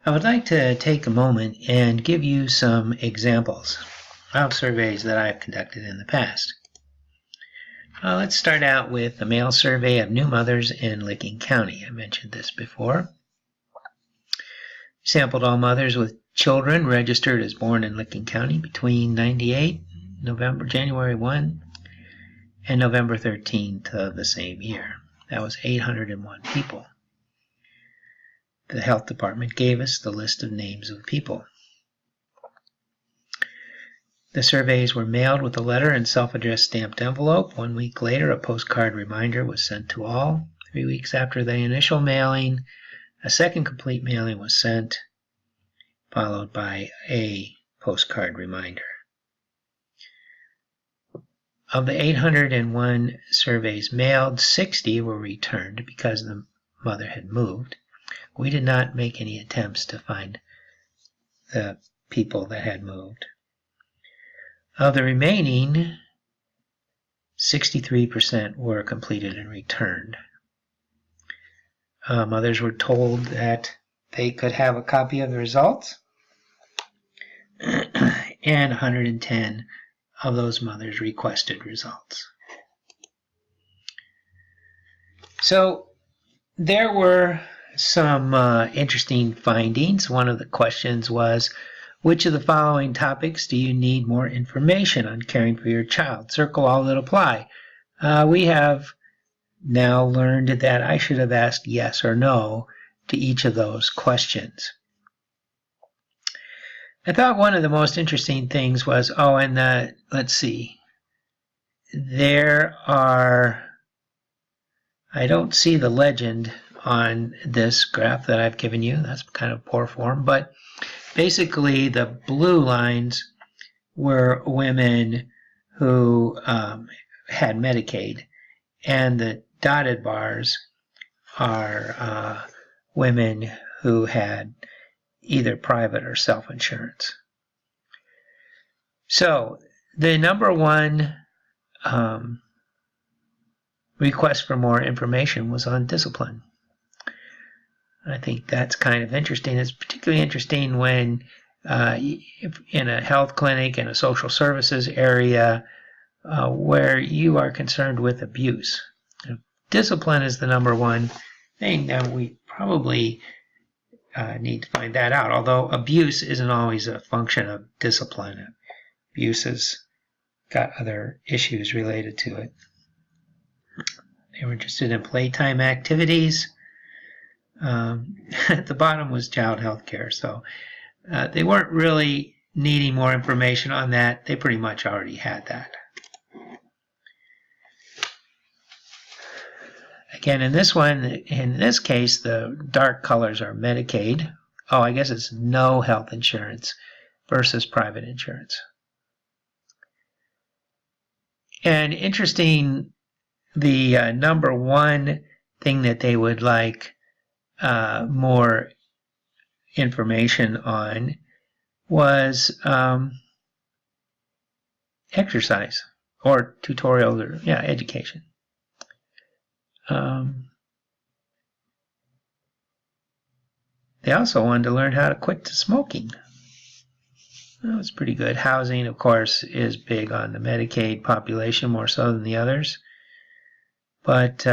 I would like to take a moment and give you some examples of surveys that I've conducted in the past. Let's start out with the mail survey of new mothers in Licking County. I mentioned this before. Sampled all mothers with children registered as born in Licking County between January 1 and November 13th of the same year. That was 801 people. The health department gave us the list of names of people. The surveys were mailed with a letter and self-addressed stamped envelope. 1 week later, a postcard reminder was sent to all. 3 weeks after the initial mailing, a second complete mailing was sent, followed by a postcard reminder. Of the 801 surveys mailed, 60 were returned because the mother had moved. We did not make any attempts to find the people that had moved. Of the remaining, 63% were completed and returned. Mothers were told that they could have a copy of the results, and 110 of those mothers requested results. So there were some interesting findings. One of the questions was, which of the following topics do you need more information on caring for your child? Circle all that apply. We have now learned that I should have asked yes or no to each of those questions. I thought one of the most interesting things was, let's see, I don't see the legend on this graph that I've given you. That's kind of poor form, but basically the blue lines were women who had Medicaid, and the dotted bars are women who had either private or self-insurance. So the number one request for more information was on discipline. I think that's kind of interesting. It's particularly interesting when in a health clinic, in a social services area, where you are concerned with abuse. Discipline is the number one thing that we probably need to find that out, although abuse isn't always a function of discipline. Abuse has got other issues related to it. They were interested in playtime activities. At the bottom was child health care, so they weren't really needing more information on that. They pretty much already had that. Again, in this case, the dark colors are Medicaid. Oh, I guess it's no health insurance versus private insurance. And interesting, the number one thing that they would like more information on was exercise or tutorials or education. They also wanted to learn how to quit smoking. That was pretty good. Housing, of course, is big on the Medicaid population, more so than the others. But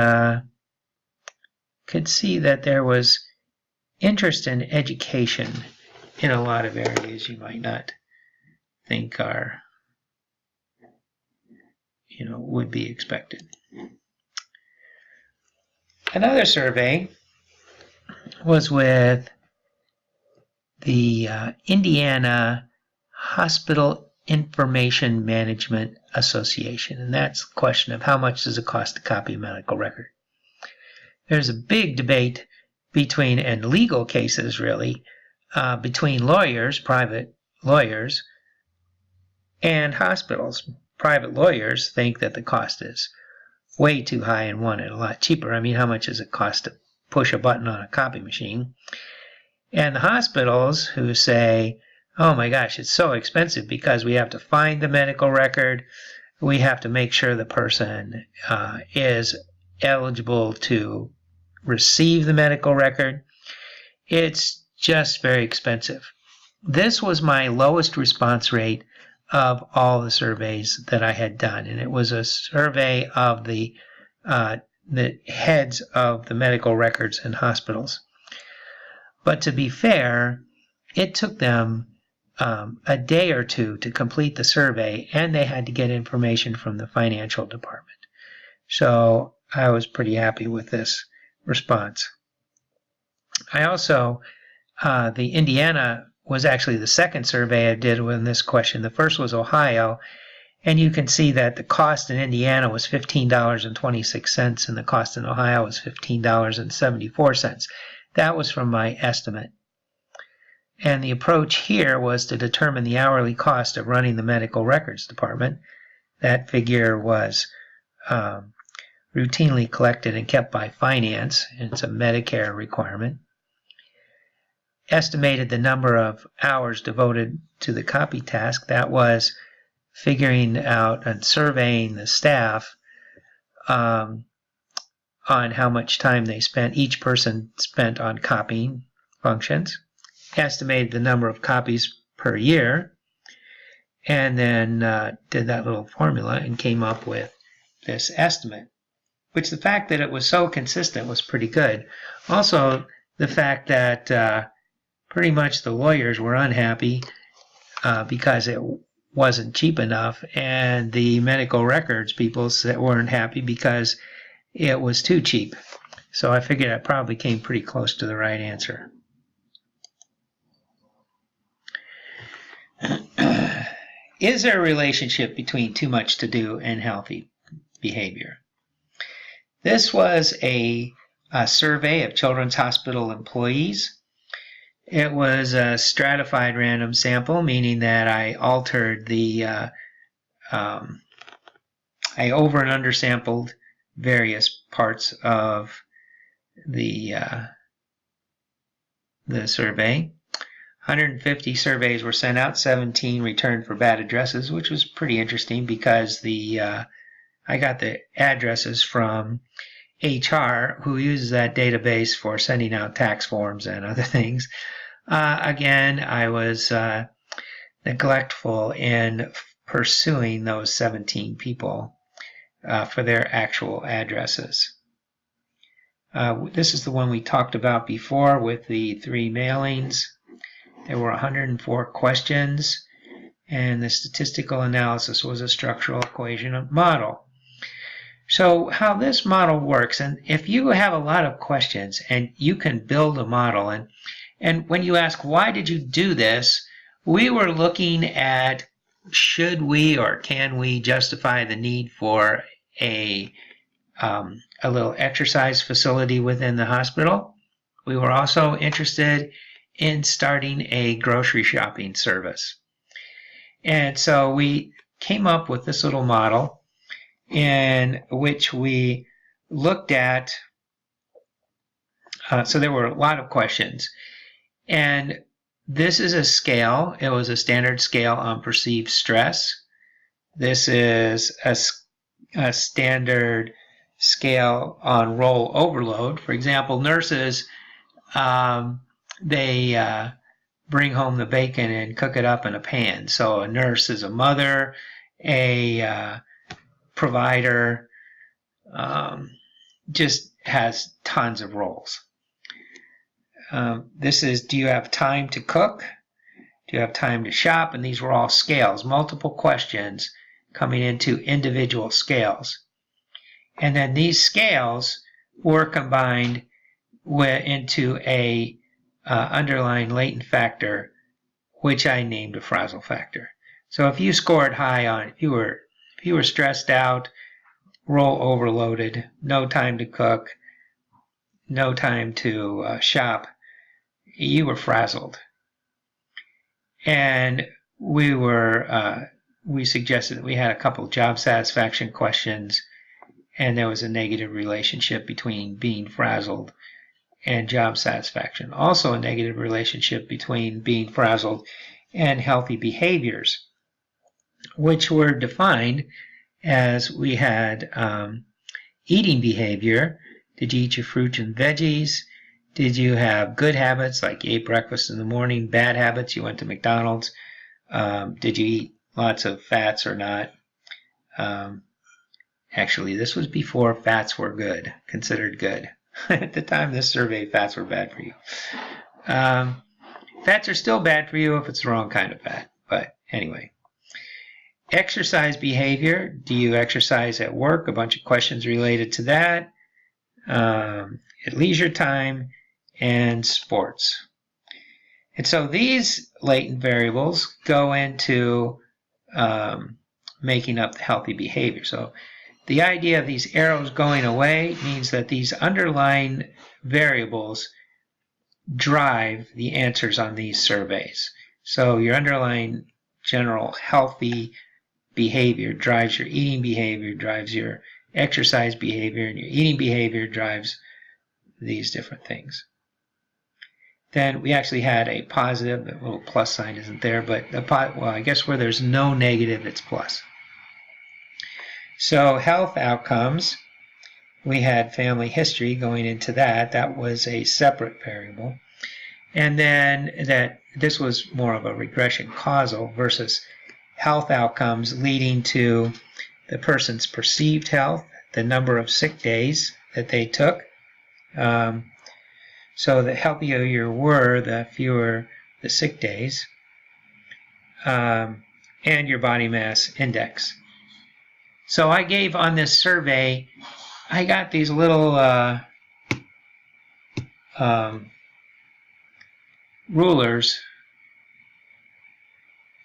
could see that there was interest in education in a lot of areas you might not think are, would be expected. Another survey was with the Indiana Hospital Information Management Association, and that's a question of how much does it cost to copy a medical record. There's a big debate and legal cases really, between lawyers, private lawyers, and hospitals. Private lawyers think that the cost is way too high and want it a lot cheaper. I mean, how much does it cost to push a button on a copy machine? And the hospitals who say, oh my gosh, it's so expensive because we have to find the medical record, we have to make sure the person is eligible to receive the medical record. It's just very expensive. This was my lowest response rate of all the surveys that I had done, and it was a survey of the heads of the medical records in hospitals. But to be fair, it took them a day or two to complete the survey, and they had to get information from the financial department. So I was pretty happy with this response. I also, the Indiana was actually the second survey I did with this question. The first was Ohio, and you can see that the cost in Indiana was $15.26, and the cost in Ohio was $15.74. That was from my estimate. And the approach here was to determine the hourly cost of running the medical records department. That figure was routinely collected and kept by finance. It's a Medicare requirement. Estimated the number of hours devoted to the copy task. That was figuring out and surveying the staff on how much time they spent, each person spent on copying functions. Estimated the number of copies per year, and then did that little formula and came up with this estimate, which the fact that it was so consistent was pretty good. Also, the fact that pretty much the lawyers were unhappy because it wasn't cheap enough, and the medical records people weren't happy because it was too cheap. So I figured I probably came pretty close to the right answer. Is there a relationship between too much to do and healthy behavior? This was a survey of Children's Hospital employees. It was a stratified random sample, meaning that I altered the, I over and undersampled various parts of the survey. 150 surveys were sent out, 17 returned for bad addresses, which was pretty interesting because I got the addresses from HR, who uses that database for sending out tax forms and other things. Again, I was neglectful in pursuing those 17 people for their actual addresses. This is the one we talked about before with the 3 mailings. There were 104 questions, and the statistical analysis was a structural equation model. So how this model works, and if you have a lot of questions and you can build a model, and when you ask, why did you do this, we were looking at, should we or can we justify the need for a little exercise facility within the hospital. We were also interested in starting a grocery shopping service. And so we came up with this little model in which we looked at, so there were a lot of questions. And this is a scale. It was a standard scale on perceived stress. This is a standard scale on role overload. For example, nurses, they bring home the bacon and cook it up in a pan. So a nurse is a mother, a provider, just has tons of roles. This is, do you have time to cook? Do you have time to shop? And these were all scales, multiple questions coming into individual scales. And then these scales were combined into a underlying latent factor, which I named a frazzle factor. So if you scored high on, if you were stressed out, role overloaded, no time to cook, no time to shop, you were frazzled. And we suggested that we had a couple of job satisfaction questions, and there was a negative relationship between being frazzled and job satisfaction. Also a negative relationship between being frazzled and healthy behaviors, which were defined as we had eating behavior. Did you eat your fruit and veggies? Did you have good habits, like you ate breakfast in the morning? Bad habits, you went to McDonald's? Did you eat lots of fats or not? Actually, this was before fats were considered good. At the time of this survey, fats were bad for you. Fats are still bad for you if it's the wrong kind of fat. But anyway. Exercise behavior. Do you exercise at work? A bunch of questions related to that. At leisure time and sports. And so these latent variables go into making up the healthy behavior. So the idea of these arrows going away means that these underlying variables drive the answers on these surveys. So your underlying general healthy behavior drives your eating behavior, drives your exercise behavior, and your eating behavior drives these different things. Then we actually had a positive, the little plus sign isn't there, but well, I guess where there's no negative, it's plus. So health outcomes, we had family history going into that. That was a separate variable. And then this was more of a regression causal versus health outcomes leading to the person's perceived health, the number of sick days that they took. So the healthier you were, the fewer the sick days, and your body mass index. So I gave on this survey, I got these little rulers,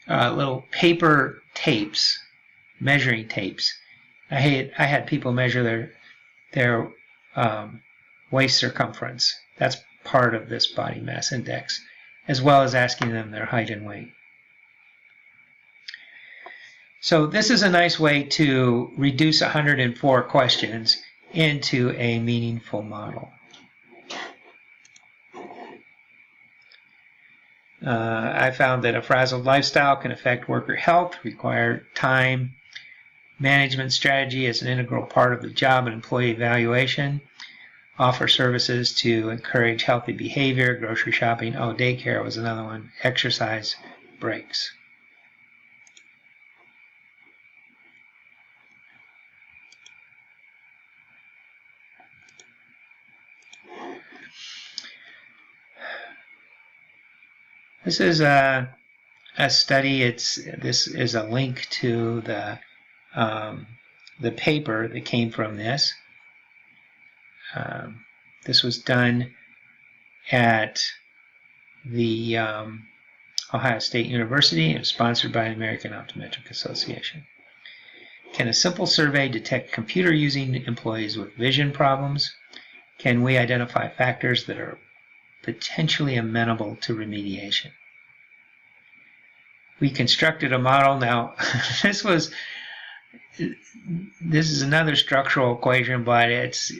little paper tapes, measuring tapes. I had people measure their waist circumference. That's part of this body mass index, as well as asking them their height and weight. So this is a nice way to reduce 104 questions into a meaningful model. I found that a frazzled lifestyle can affect worker health, require time management strategy as an integral part of the job and employee evaluation, offer services to encourage healthy behavior, grocery shopping, daycare was another one, exercise breaks. This is a study. This is a link to the paper that came from this. This was done at the Ohio State University and sponsored by the American Optometric Association. Can a simple survey detect computer-using employees with vision problems? Can we identify factors that are potentially amenable to remediation? We constructed a model. Now, this is another structural equation, but it's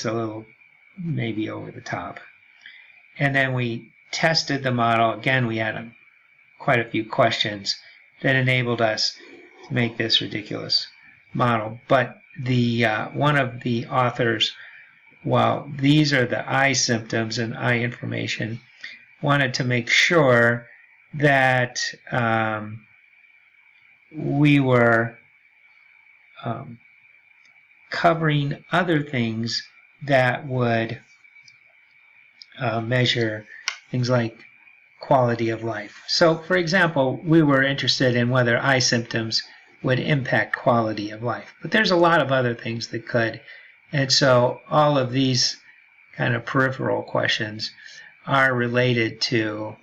a little maybe over the top. And then we tested the model. Again, we had quite a few questions that enabled us to make this ridiculous model. But the one of the authors, while these are the eye symptoms and eye information, wanted to make sure that we were covering other things that would measure things like quality of life. So, for example, we were interested in whether eye symptoms would impact quality of life. But there's a lot of other things that could. And so all of these kind of peripheral questions are related to,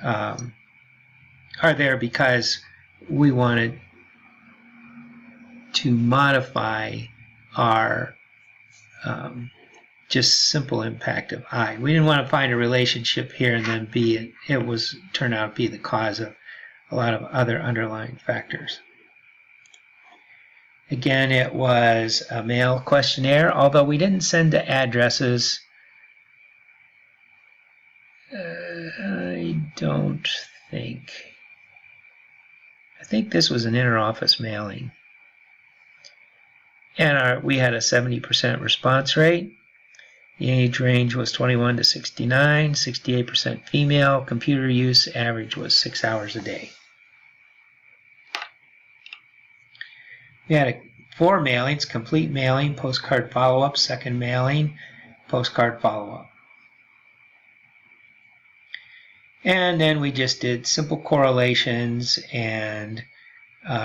are there because we wanted to modify our just simple impact of eye. We didn't want to find a relationship here and then turn out to be the cause of a lot of other underlying factors. Again, it was a mail questionnaire, although we didn't send to addresses. I don't think. I think this was an inter-office mailing. And we had a 70% response rate. The age range was 21 to 69, 68% female. Computer use average was 6 hours a day. We had 4 mailings: complete mailing, postcard follow-up, second mailing, postcard follow-up. And then we just did simple correlations and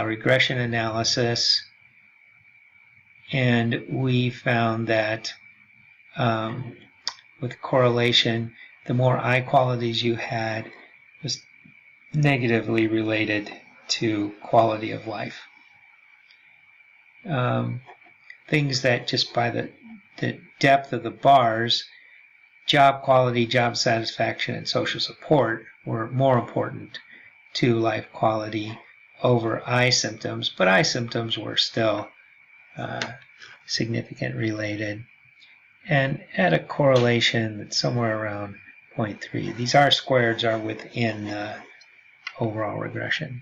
regression analysis. And we found that with correlation, the more I qualities you had was negatively related to quality of life. Things that just by the depth of the bars, job quality, job satisfaction, and social support were more important to life quality over eye symptoms, but eye symptoms were still significant related, and at a correlation that's somewhere around 0.3. These R-squareds are within overall regression.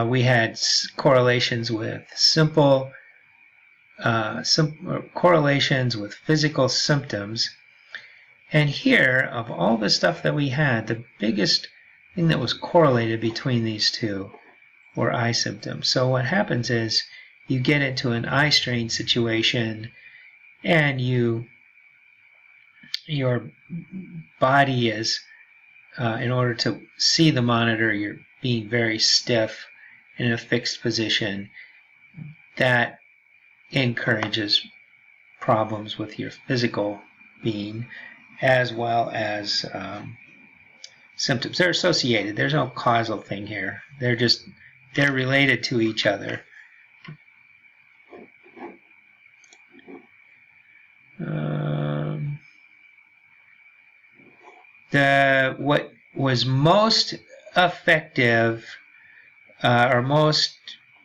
We had correlations with correlations with physical symptoms. And here, of all the stuff that we had, the biggest thing that was correlated between these two were eye symptoms. So what happens is you get into an eye strain situation and your body is, in order to see the monitor, you're being very stiff in a fixed position. That encourages problems with your physical being as well as symptoms. They're associated. There's no causal thing here. They're related to each other. What was most effective or most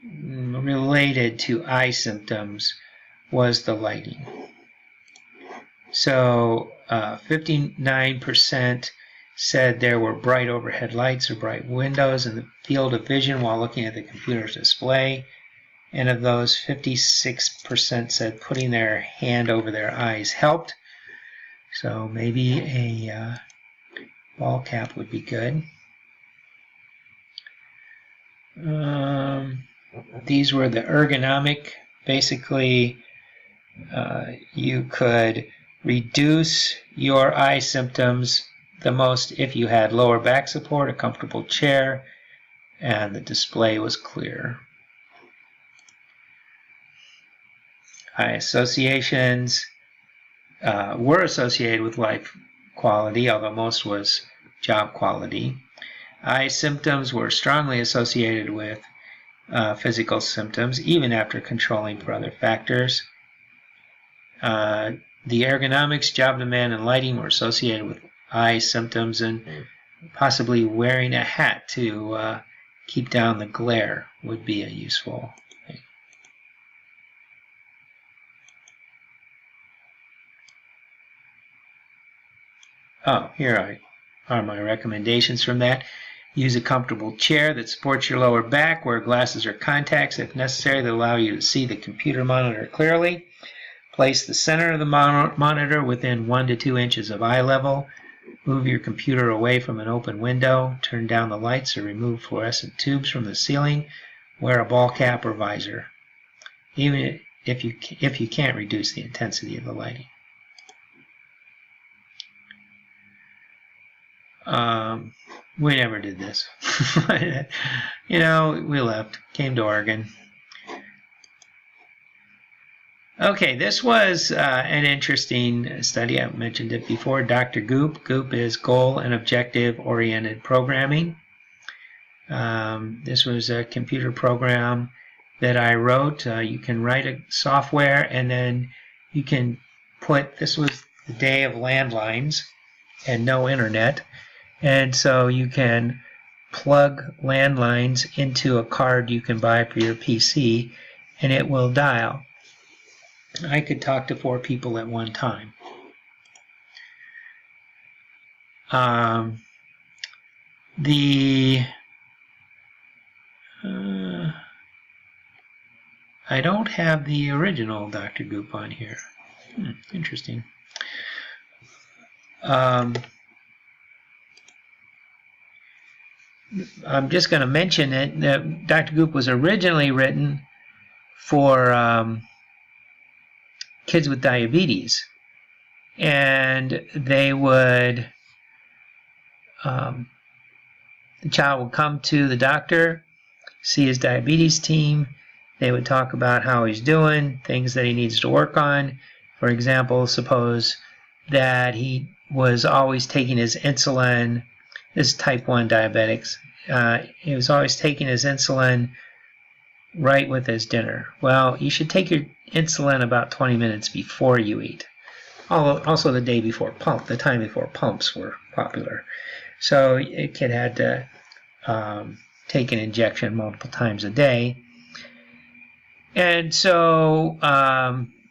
related to eye symptoms was the lighting. So 59% said there were bright overhead lights or bright windows in the field of vision while looking at the computer's display. And of those, 56% said putting their hand over their eyes helped. So maybe a ball cap would be good. These were the ergonomic. Basically, you could reduce your eye symptoms the most if you had lower back support, a comfortable chair, and the display was clear. Eye associations were associated with life quality, although most was job quality. Eye symptoms were strongly associated with physical symptoms, even after controlling for other factors. The ergonomics, job demand, and lighting were associated with eye symptoms, and possibly wearing a hat to keep down the glare would be a useful thing. Oh, here are my recommendations from that. Use a comfortable chair that supports your lower back. Wear glasses or contacts if necessary that allow you to see the computer monitor clearly. Place the center of the monitor within 1 to 2 inches of eye level. Move your computer away from an open window. Turn down the lights or remove fluorescent tubes from the ceiling. Wear a ball cap or visor, even if you can't reduce the intensity of the lighting. We never did this. You know, we left, came to Oregon. Okay, this was an interesting study. I mentioned it before. Dr. Goop. Goop is Goal and Objective Oriented Programming. This was a computer program that I wrote. You can write a software and then you can put, this was the day of landlines and no internet. And so you can plug landlines into a card you can buy for your PC and it will dial. I could talk to 4 people at one time. I don't have the original Dr. Goop on here. Interesting. I'm just going to mention it. Dr. Goop was originally written for kids with diabetes. And they would, the child would come to the doctor, see his diabetes team. They would talk about how he's doing, things that he needs to work on. For example, suppose that he was always taking his insulin. This is type 1 diabetics. He was always taking his insulin right with his dinner. Well, you should take your insulin about 20 minutes before you eat. Also the day before the time before pumps were popular. So a kid had to take an injection multiple times a day. And so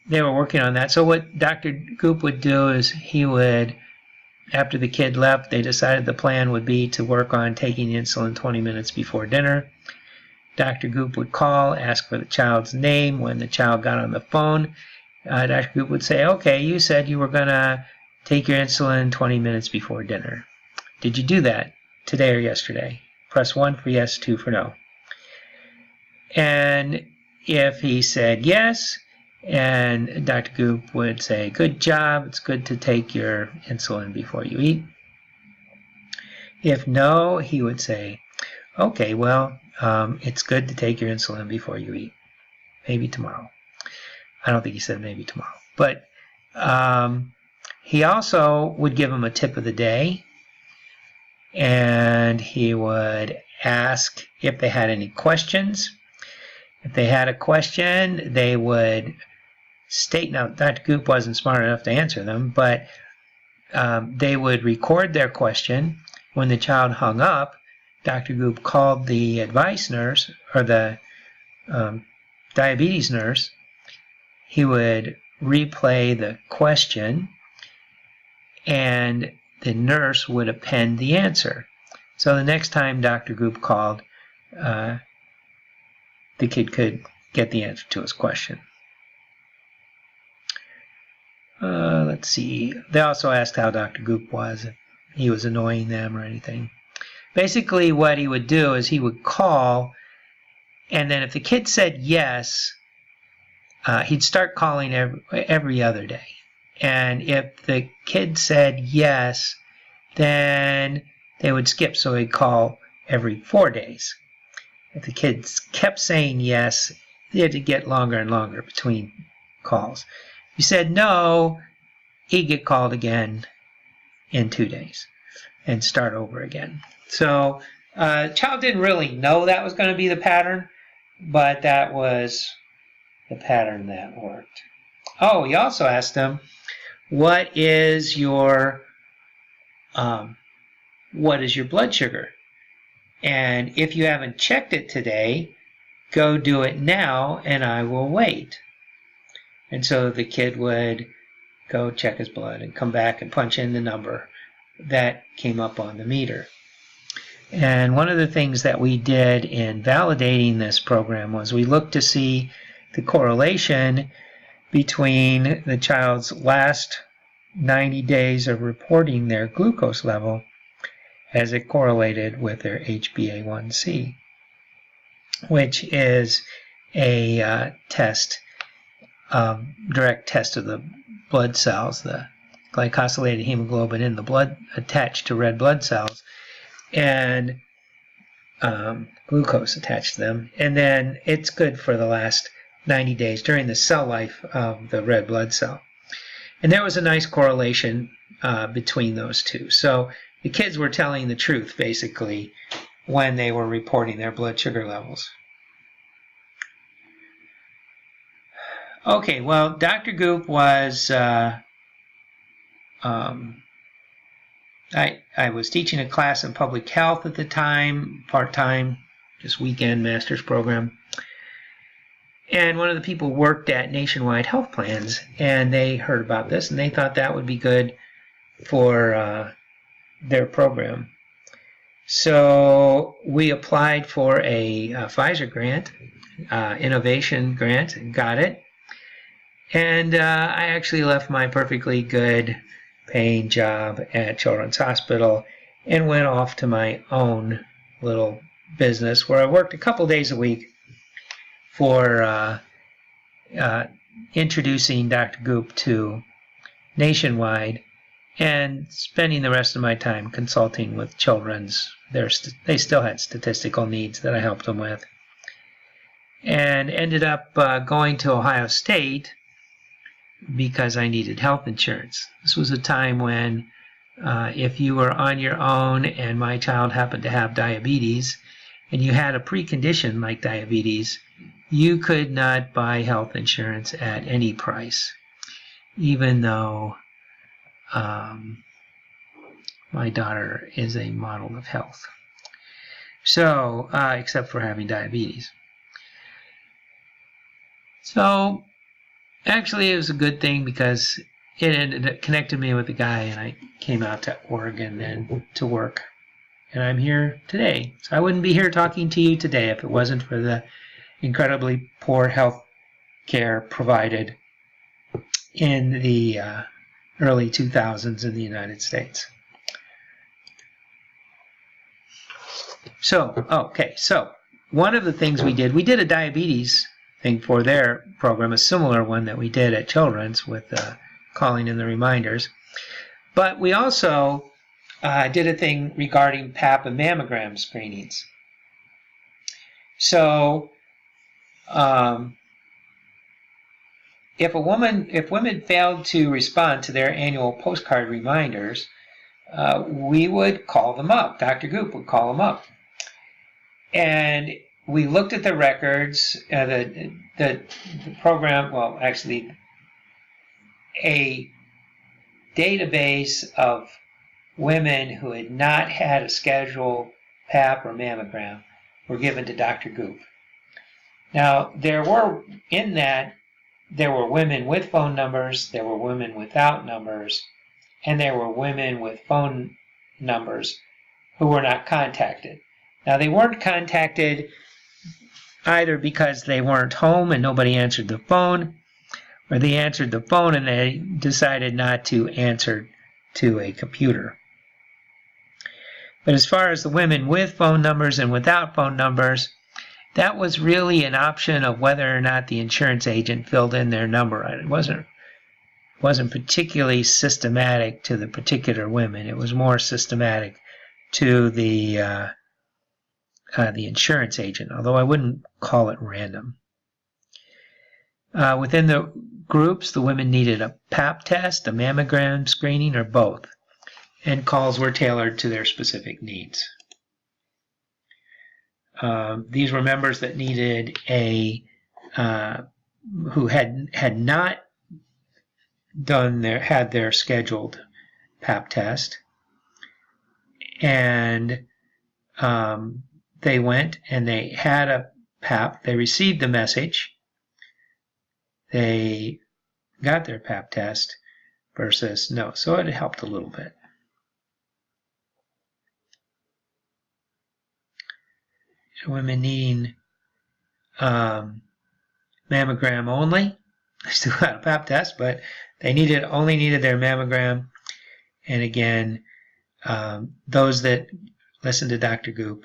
they were working on that. So what Dr. Goop would do is he would, after the kid left, they decided the plan would be to work on taking insulin 20 minutes before dinner. Dr. Goop would call, ask for the child's name. When the child got on the phone, Dr. Goop would say, okay, you said you were going to take your insulin 20 minutes before dinner. Did you do that today or yesterday? Press 1 for yes, 2 for no. And if he said yes, and Dr. Goop would say, good job, it's good to take your insulin before you eat. If no, he would say, okay, well, it's good to take your insulin before you eat. Maybe tomorrow. I don't think he said maybe tomorrow. But he also would give them a tip of the day. And he would ask if they had any questions. If they had a question, they would state, now Dr. Goop wasn't smart enough to answer them, but they would record their question. When the child hung up, Dr. Goop called the advice nurse, or the diabetes nurse. He would replay the question, and the nurse would append the answer. So the next time Dr. Goop called, the kid could get the answer to his question. Let's see. They also asked how Dr. Goop was, if he was annoying them or anything. Basically, what he would do is he would call, and then if the kid said yes, he'd start calling every other day. And if the kid said yes, then they would skip, so he'd call every 4 days. If the kids kept saying yes, they had to get longer and longer between calls. If you said no, he'd get called again in 2 days and start over again. So child didn't really know that was going to be the pattern, but that was the pattern that worked. Oh, he also asked them, what is your blood sugar? And if you haven't checked it today, go do it now and I will wait. And so the kid would go check his blood and come back and punch in the number that came up on the meter. And one of the things that we did in validating this program was we looked to see the correlation between the child's last 90 days of reporting their glucose level as it correlated with their HbA1c, which is a direct test of the blood cells, the glycosylated hemoglobin in the blood attached to red blood cells, and glucose attached to them. And then it's good for the last 90 days during the cell life of the red blood cell. And there was a nice correlation between those two. So the kids were telling the truth, basically, when they were reporting their blood sugar levels. Okay, well, Dr. Goop was, I was teaching a class in public health at the time, part-time, just weekend master's program. And one of the people worked at Nationwide Health Plans, and they heard about this, and they thought that would be good for their program. So we applied for a Pfizer grant, innovation grant and got it. And I actually left my perfectly good paying job at Children's Hospital and went off to my own little business where I worked a couple days a week for introducing Dr. Goop to Nationwide and spending the rest of my time consulting with children's. They still had statistical needs that I helped them with. And ended up going to Ohio State because I needed health insurance. This was a time when if you were on your own and my child happened to have diabetes and you had a precondition like diabetes, you could not buy health insurance at any price, even though my daughter is a model of health. So, except for having diabetes. So, actually, it was a good thing because it connected me with a guy, and I came out to Oregon then to work. And I'm here today. So I wouldn't be here talking to you today if it wasn't for the incredibly poor health care provided in the early 2000s in the United States. So, okay, so one of the things we did a diabetes thing for their program, a similar one that we did at Children's with calling in the reminders. But we also did a thing regarding Pap and mammogram screenings. So, if women failed to respond to their annual postcard reminders, we would call them up. Dr. Goop would call them up. And we looked at the records, the program, well, actually, a database of women who had not had a scheduled Pap or mammogram were given to Dr. Goop. Now, there were women with phone numbers, there were women without numbers, and there were women with phone numbers who were not contacted. Now, they weren't contacted either because they weren't home and nobody answered the phone, or they answered the phone and they decided not to answer to a computer. But as far as the women with phone numbers and without phone numbers, that was really an option of whether or not the insurance agent filled in their number. It wasn't particularly systematic to the particular women. It was more systematic to the insurance agent, although I wouldn't call it random. Within the groups, the women needed a Pap test, a mammogram screening, or both, and calls were tailored to their specific needs. These were members that needed who had not had their scheduled Pap test, and they went and they had a Pap. They received the message. They got their Pap test versus no. So it helped a little bit. Women needing mammogram only. They still had a Pap test, but they only needed their mammogram. And again, those that listened to Dr. Goop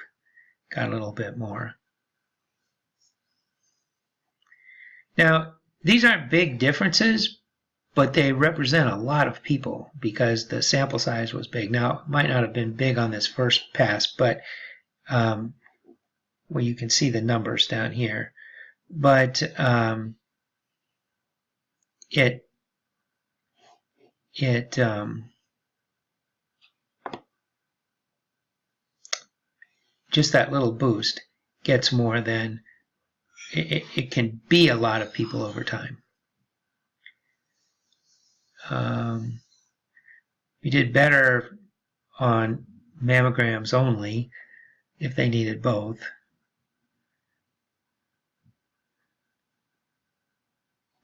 got a little bit more. Now, these aren't big differences, but they represent a lot of people because the sample size was big. Now, it might not have been big on this first pass, but well, you can see the numbers down here. But just that little boost gets more than it can be a lot of people over time. We did better on mammograms only if they needed both.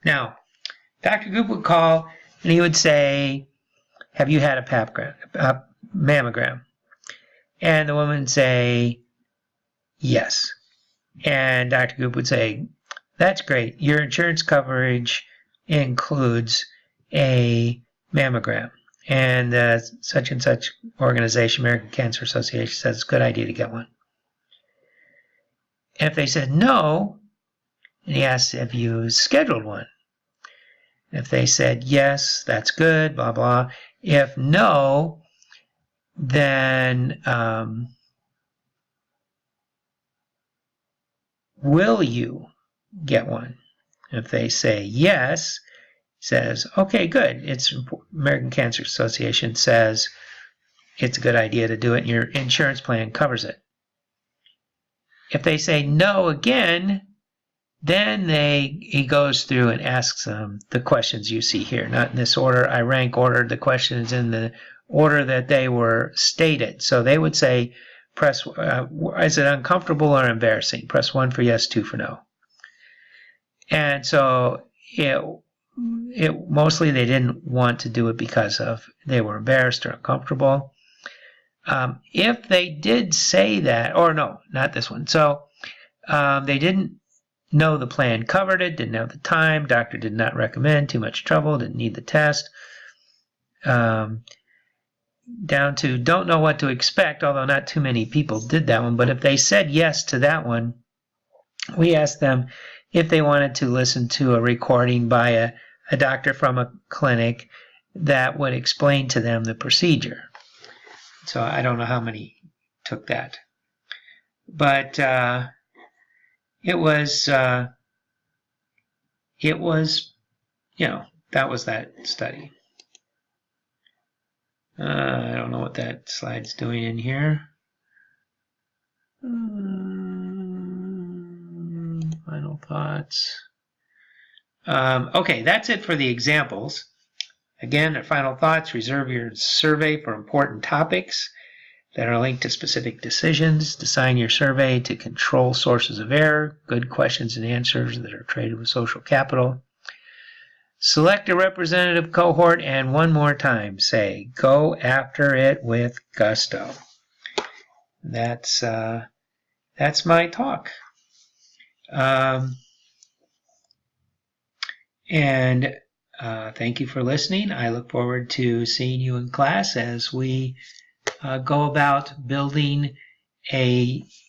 Now, Dr. Goop would call and he would say, have you had a mammogram? And the woman would say, yes. And Dr. Goop would say, that's great. Your insurance coverage includes a mammogram. And such and such organization, American Cancer Association, says it's a good idea to get one. And if they said no, and he asked, have you scheduled one? If they said yes, that's good, blah, blah. If no, then will you get one? If they say yes, says, okay, good. It's American Cancer Association says it's a good idea to do it, and your insurance plan covers it. If they say no again, then he goes through and asks them the questions you see here. Not in this order. I rank ordered the questions in the order that they were stated. So they would say, press, is it uncomfortable or embarrassing? Press 1 for yes, 2 for no. And so it mostly they didn't want to do it because of they were embarrassed or uncomfortable. If they did say that, or no, not this one. So they didn't know the plan covered it, didn't know the time, doctor did not recommend, too much trouble, didn't need the test. Down to don't know what to expect, although not too many people did that one. But if they said yes to that one, we asked them if they wanted to listen to a recording by a doctor from a clinic that would explain to them the procedure. So I don't know how many took that. But it was, you know, that was that study. I don't know what that slide's doing in here. Final thoughts. Okay, that's it for the examples. Again, at final thoughts, reserve your survey for important topics that are linked to specific decisions. Design your survey to control sources of error, good questions and answers that are traded with social capital. Select a representative cohort, and one more time say, go after it with gusto. That's my talk. Thank you for listening. I look forward to seeing you in class as we go about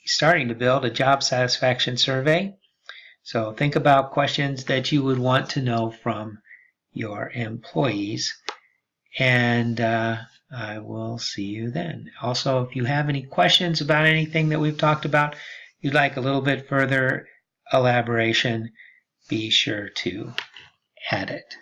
starting to build a job satisfaction survey. So think about questions that you would want to know from your employees, and I will see you then. Also, if you have any questions about anything that we've talked about, you'd like a little bit further elaboration, be sure to add it.